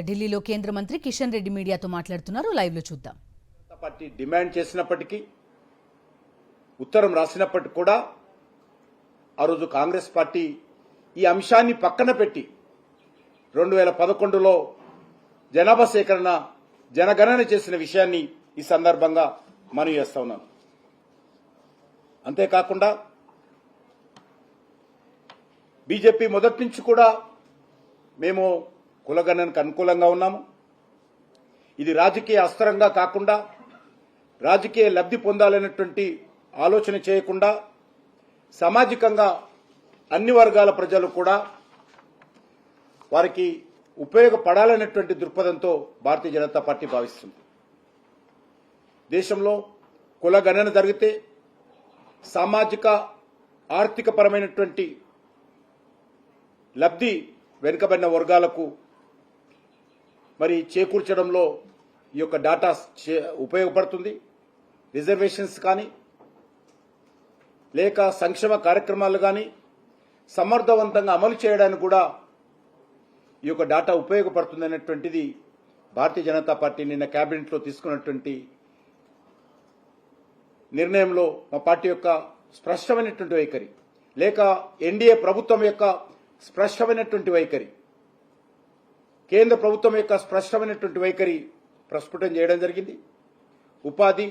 ఢిల్లీలో కేంద్ర మంత్రి కిషన్ రెడ్డి మీడియాతో మాట్లాడుతున్నారు. లైవ్ లో చూద్దాం. పార్టీ డిమాండ్ చేసినప్పటికీ ఉత్తరం రాసినప్పటికీ కూడా ఆ రోజు కాంగ్రెస్ పార్టీ ఈ అంశాన్ని పక్కన పెట్టి 2011లో జనాభా సేకరణ జనగణన చేసిన విషయాన్ని ఈ సందర్భంగా మనవి చేస్తా ఉన్నాను. అంతేకాకుండా బీజేపీ మొదటి నుంచి కూడా మేము కులగణనకు అనుకూలంగా ఉన్నాము. ఇది రాజకీయ అస్త్రంగా కాకుండా రాజకీయ లబ్ధి పొందాలనేటువంటి ఆలోచన చేయకుండా సామాజికంగా అన్ని వర్గాల ప్రజలు కూడా వారికి ఉపయోగపడాలనేటువంటి దృక్పథంతో భారతీయ జనతా పార్టీ భావిస్తుంది. దేశంలో కులగణన జరిగితే సామాజిక ఆర్థిక పరమైనటువంటి లబ్ధి వెనుకబడిన వర్గాలకు మరి చేకూర్చడంలో ఈ యొక్క డాటా ఉపయోగపడుతుంది. రిజర్వేషన్స్ కానీ లేక సంక్షేమ కార్యక్రమాలు కానీ సమర్థవంతంగా అమలు చేయడానికి కూడా ఈ యొక్క డాటా ఉపయోగపడుతుంది అనేటువంటిది భారతీయ జనతా పార్టీ నిన్న కేబినెట్లో తీసుకున్నటువంటి నిర్ణయంలో మా పార్టీ యొక్క స్పష్టమైనటువంటి వైఖరి, లేక ఎన్డీఏ ప్రభుత్వం యొక్క స్పష్టమైనటువంటి వైఖరి, కేంద్ర ప్రభుత్వం యొక్క స్పష్టమైనటువంటి వైఖరి ప్రస్ఫుటం చేయడం జరిగింది. ఉపాధి,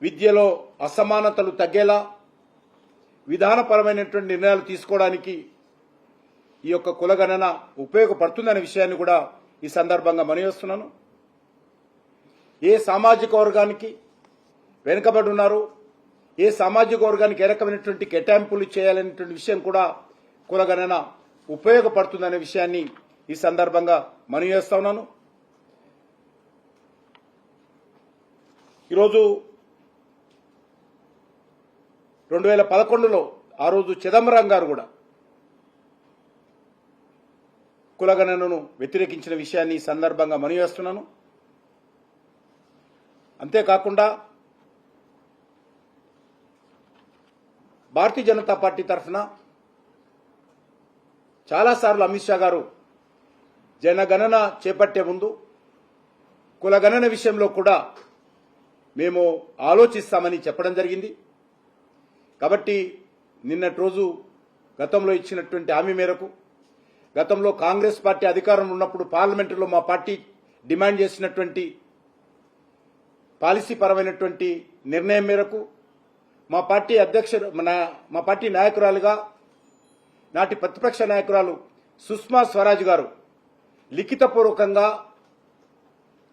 విద్యలో అసమానతలు తగ్గేలా విధానపరమైనటువంటి నిర్ణయాలు తీసుకోవడానికి ఈ యొక్క కులగణన ఉపయోగపడుతుందనే విషయాన్ని కూడా ఈ సందర్భంగా మనవి చేస్తున్నాను. ఏ సామాజిక వర్గానికి వెనుకబడి ఉన్నారో, ఏ సామాజిక వర్గానికి ఏ రకమైనటువంటి కేటాయింపులు చేయాలనేటువంటి విషయం కూడా కులగణన ఉపయోగపడుతుందనే విషయాన్ని ఈ సందర్భంగా మనవి చేస్తా ఉన్నాను. ఈరోజు 2011లో ఆ రోజు చిదంబరం గారు కూడా కులగణనను వ్యతిరేకించిన విషయాన్ని ఈ సందర్భంగా మనవి చేస్తున్నాను. అంతేకాకుండా భారతీయ జనతా పార్టీ తరఫున చాలాసార్లు అమిత్ షా గారు జనగణన చేపట్టే ముందు కులగణన విషయంలో కూడా మేము ఆలోచిస్తామని చెప్పడం జరిగింది. కాబట్టి నిన్నటి రోజు గతంలో ఇచ్చినటువంటి హామీ మేరకు, గతంలో కాంగ్రెస్ పార్టీ అధికారంలో ఉన్నప్పుడు పార్లమెంటులో మా పార్టీ డిమాండ్ చేసినటువంటి పాలసీ పరమైనటువంటి నిర్ణయం మేరకు మా పార్టీ నాయకురాలుగా నాటి ప్రతిపక్ష నాయకురాలు సుష్మా స్వరాజ్ గారు లిఖితపూర్వకంగా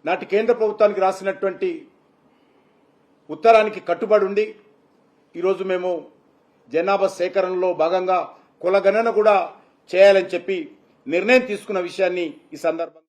నాటి కేంద్ర ప్రభుత్వానికి రాసినటువంటి ఉత్తరానికి కట్టుబడి ఉండి ఈరోజు మేము జనాభా సేకరణలో భాగంగా కులగణన కూడా చేయాలని చెప్పి నిర్ణయం తీసుకున్న విషయాన్ని ఈ సందర్భంగా